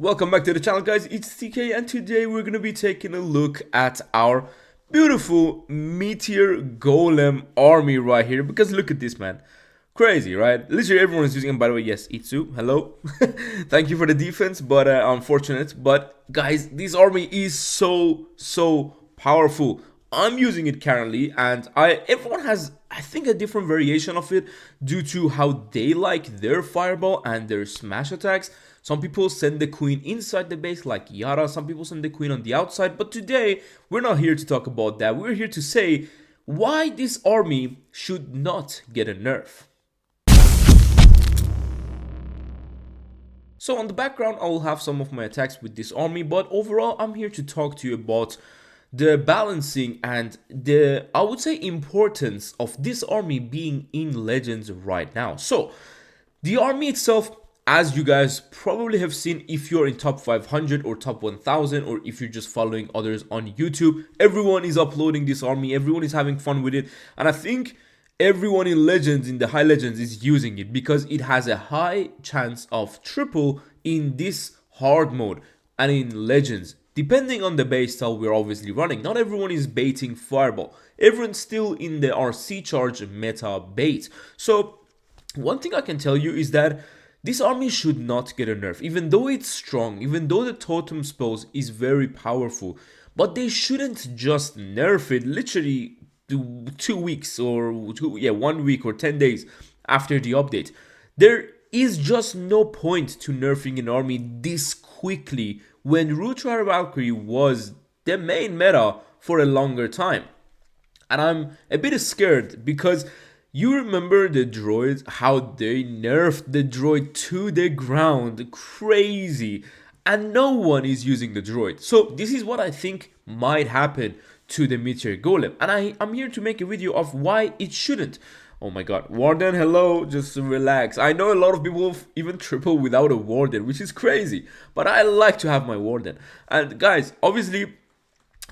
Welcome back to the channel, guys. It's TK, and today we're gonna be taking a look at our beautiful Meteor Golem army right here. Because look at this, man. Crazy, right? Literally everyone is using him. By the way, yes, Itsu, hello. Thank you for the defense, but unfortunate. But guys, this army is so powerful. I'm using it currently, and everyone has, I think, a different variation of it due to how they like their fireball and their smash attacks. Some people send the queen inside the base like Yara, some people send the queen on the outside, but today we're not here to talk about that. We're here to say why this army should not get a nerf. So on the background, I will have some of my attacks with this army, but overall I'm here to talk to you about the balancing and the, I would say, importance of this army being in Legends right now. So the army itself, as you guys probably have seen if you're in top 500 or top 1000, or if you're just following others on YouTube, everyone is uploading this army, everyone is having fun with it, and I think everyone in Legends, in the high Legends, is using it because it has a high chance of triple in this hard mode and in Legends. Depending on the base style we're obviously running, not everyone is baiting fireball. Everyone's still in the RC charge meta bait. So one thing I can tell you is that this army should not get a nerf, even though it's strong, even though the totem spells is very powerful. But they shouldn't just nerf it literally 2 weeks or 1 week or 10 days after the update. There is just no point to nerfing an army this quickly when Root Rider Valkyrie was the main meta for a longer time. And I'm a bit scared because you remember the droids, how they nerfed the droid to the ground, crazy, and no one is using the droid. So this is what I think might happen to the Meteor Golem, and I'm here to make a video of why it shouldn't. Oh my god, Warden, hello, just relax. I know a lot of people even triple without a Warden, which is crazy, but I like to have my Warden. And guys, obviously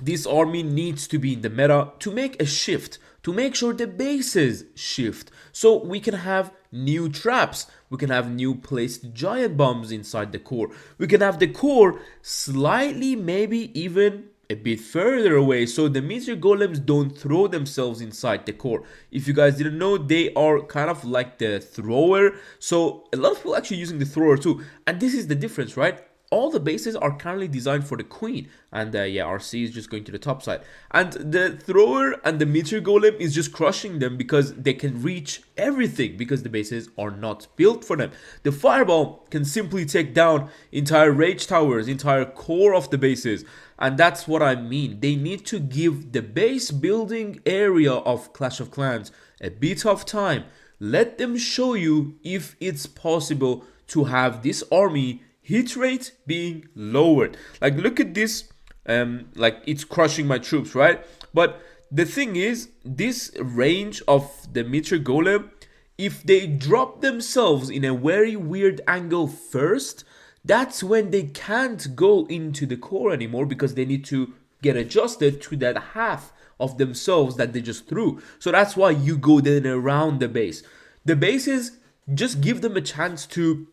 this army needs to be in the meta to make a shift, to make sure the bases shift, so we can have new traps, we can have new placed giant bombs inside the core, we can have the core slightly, maybe even a bit further away, so the Meteor Golems don't throw themselves inside the core. If you guys didn't know, they are kind of like the thrower, so a lot of people actually using the thrower too, and this is the difference, right? All the bases are currently designed for the queen, and yeah, RC is just going to the top side, and the thrower and the Meteor Golem is just crushing them because they can reach everything because the bases are not built for them. The fireball can simply take down entire rage towers, entire core of the bases, and that's what I mean. They need to give the base building area of Clash of Clans a bit of time. Let them show you if it's possible to have this army hit rate being lowered. Like, look at this, like it's crushing my troops, right? But the thing is, this range of the Meteor Golem, if they drop themselves in a very weird angle first, that's when they can't go into the core anymore because they need to get adjusted to that half of themselves that they just threw. So that's why you go then around the base. The bases, just give them a chance to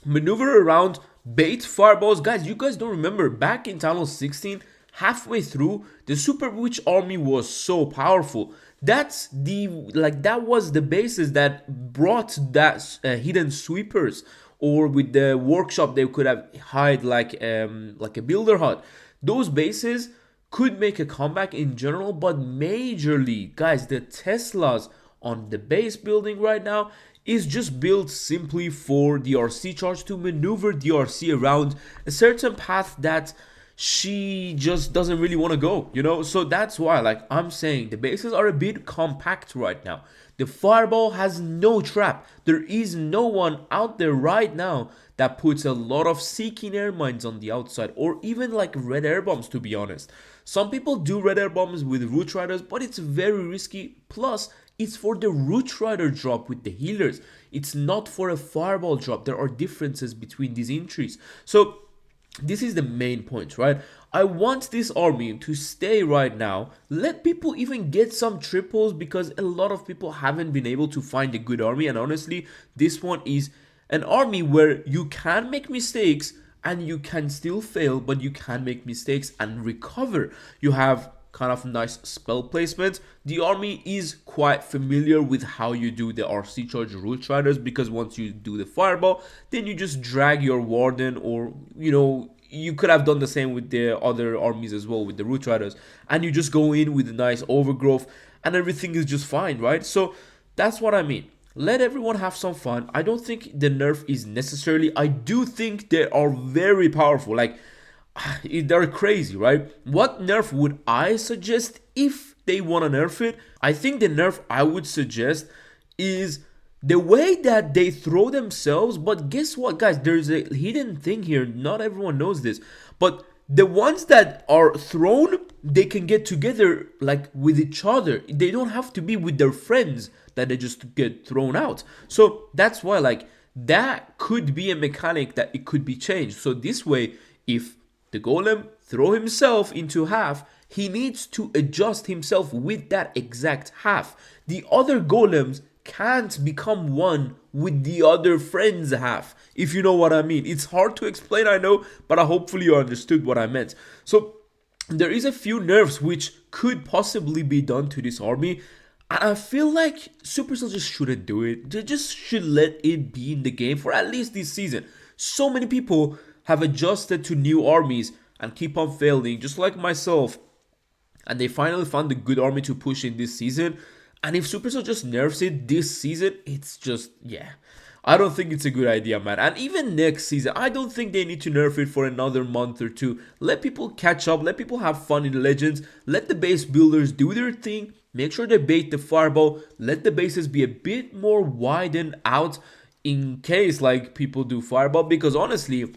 maneuver around, bait fireballs. Guys, you guys don't remember back in Tunnel 16, halfway through, the Super Witch army was so powerful. That's the, like, that was the bases that brought that hidden sweepers, or with the workshop they could have hide like a builder hut. Those bases could make a comeback in general, but majorly, guys, the Teslas on the base building right now is just built simply for the RC charge to maneuver the RC around a certain path that she just doesn't really want to go, you know? So that's why, like I'm saying, the bases are a bit compact right now. The fireball has no trap. There is no one out there right now that puts a lot of seeking air mines on the outside, or even like red air bombs, to be honest. Some people do red air bombs with Root Riders, but it's very risky. Plus, it's for the Root Rider drop with the healers. It's not for a fireball drop. There are differences between these entries. So this is the main point, right? I want this army to stay right now. Let people even get some triples, because a lot of people haven't been able to find a good army. And honestly, this one is an army where you can make mistakes and you can still fail, but you can make mistakes and recover. You have kind of nice spell placement. The army is quite familiar with how you do the RC charge root riders, because once you do the fireball, then you just drag your warden, or you could have done the same with the other armies as well with the root riders, and you just go in with a nice overgrowth and everything is just fine, right? So that's what I mean. Let everyone have some fun. I don't think the nerf is necessarily. I do think they are very powerful. Like, they're crazy, right? What nerf would I suggest if they want to nerf it? I think the nerf I would suggest is the way that they throw themselves. But guess what, guys? There's a hidden thing here. Not everyone knows this. But the ones that are thrown, they can get together like with each other. They don't have to be with their friends that they just get thrown out. So that's why, like, that could be a mechanic that it could be changed. So this way, if the golem throw himself into half, he needs to adjust himself with that exact half. The other golems can't become one with the other friend's half, if you know what I mean. It's hard to explain, I know, but hopefully you understood what I meant. So there is a few nerfs which could possibly be done to this army, and I feel like Supercell just shouldn't do it. They just should let it be in the game for at least this season. So many people have adjusted to new armies and keep on failing, just like myself, and they finally found a good army to push in this season. And if Supercell just nerfs it this season, it's just, yeah, I don't think it's a good idea, man. And even next season, I don't think they need to nerf it for another month or two. Let people catch up, let people have fun in Legends, let the base builders do their thing, make sure they bait the fireball, let the bases be a bit more widened out in case like people do fireball, because honestly,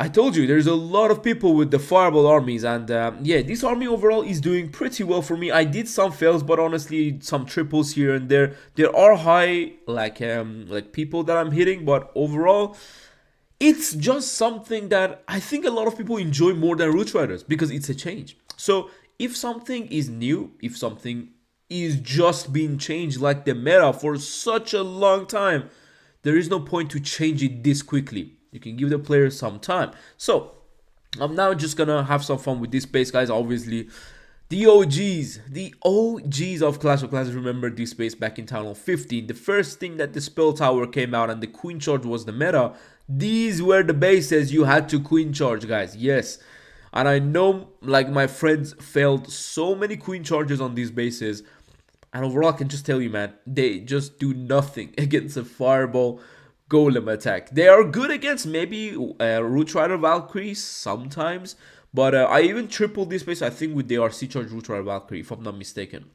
I told you, there's a lot of people with the fireball armies, and yeah, this army overall is doing pretty well for me. I did some fails, but honestly, some triples here and there. There are high like people that I'm hitting, but overall, it's just something that I think a lot of people enjoy more than Root Riders, because it's a change. So if something is new, if something is just being changed like the meta for such a long time, there is no point to change it this quickly. You can give the players some time. So I'm now just gonna have some fun with this base, guys. Obviously, the OGs of Clash of Clans remember this base back in Town Hall 15. The first thing that the spell tower came out and the queen charge was the meta. These were the bases you had to queen charge, guys. Yes. And I know, like, my friends failed so many queen charges on these bases. And overall, I can just tell you, man, they just do nothing against a fireball golem attack. They are good against maybe Root Rider Valkyries sometimes, but I even tripled this base, I think, with the RC charge Root Rider Valkyrie, if I'm not mistaken.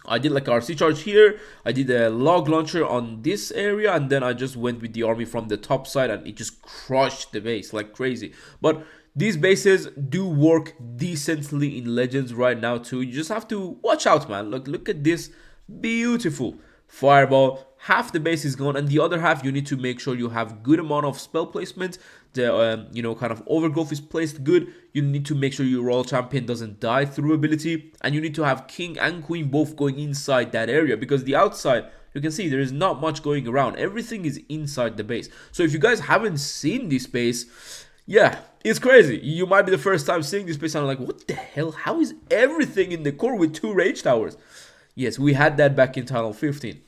I did like RC charge here, I did a log launcher on this area, and then I just went with the army from the top side, and it just crushed the base like crazy. But these bases do work decently in Legends right now too. You just have to watch out, man. Look at this beautiful fireball. Half the base is gone, and the other half you need to make sure you have good amount of spell placement. The kind of overgrowth is placed good. You need to make sure your royal champion doesn't die through ability, and you need to have king and queen both going inside that area, because the outside, you can see there is not much going around. Everything is inside the base. So if you guys haven't seen this base, yeah, it's crazy. You might be the first time seeing this base and I'm like, what the hell? How is everything in the core with 2 rage towers? Yes, we had that back in Town Hall 15.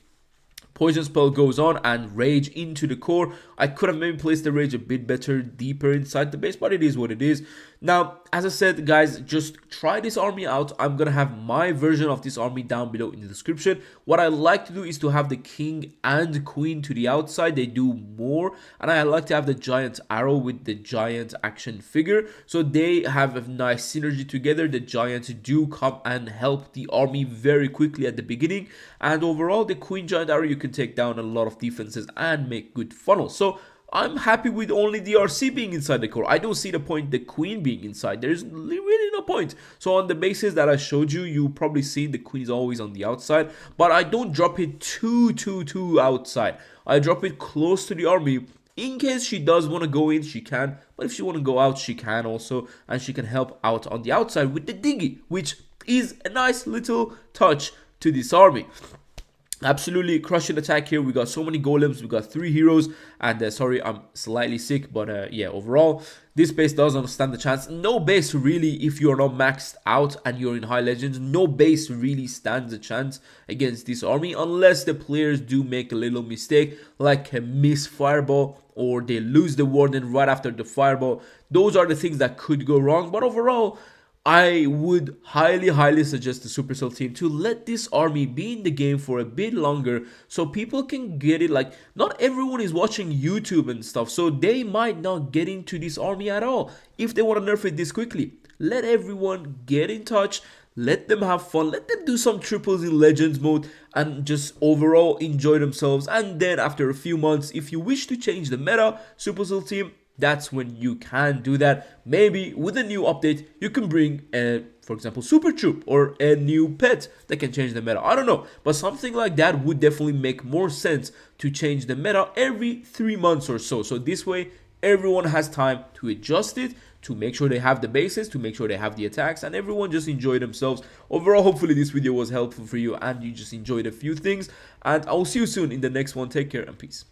Poison spell goes on and rage into the core. I could have maybe placed the rage a bit better, deeper inside the base, but it is what it is. Now, as I said, guys, just try this army out. I'm gonna have my version of this army down below in the description. What I like to do is to have the king and queen to the outside. They do more, and I like to have the giant arrow with the giant action figure, so they have a nice synergy together. The giants do come and help the army very quickly at the beginning, and overall the queen giant arrow, you can take down a lot of defenses and make good funnels. So I'm happy with only the RC being inside the core. I don't see the point the queen being inside. There's really no point. So on the bases that I showed you, you probably seen the queen is always on the outside, but I don't drop it too outside. I drop it close to the army. In case she does want to go in, she can, but if she want to go out, she can also, and she can help out on the outside with the diggy, which is a nice little touch to this army. Absolutely crushing attack here. We got so many golems, we got 3 heroes, and sorry, I'm slightly sick, but yeah, overall this base doesn't stand the chance. No base really, if you're not maxed out and you're in high legends, no base really stands a chance against this army unless the players do make a little mistake, like a miss fireball, or they lose the warden right after the fireball. Those are the things that could go wrong, but overall I would highly suggest the Supercell team to let this army be in the game for a bit longer so people can get it. Like, not everyone is watching YouTube and stuff, so they might not get into this army at all if they want to nerf it this quickly. Let everyone get in touch, let them have fun, let them do some triples in Legends mode and just overall enjoy themselves. And then after a few months, if you wish to change the meta, Supercell team, that's when you can do that. Maybe with a new update you can bring for example, Super Troop or a new pet that can change the meta. I don't know, but something like that would definitely make more sense to change the meta every 3 months or so. So this way everyone has time to adjust it, to make sure they have the bases, to make sure they have the attacks, and everyone just enjoy themselves. Overall, hopefully this video was helpful for you and you just enjoyed a few things, and I will see you soon in the next one. Take care and peace.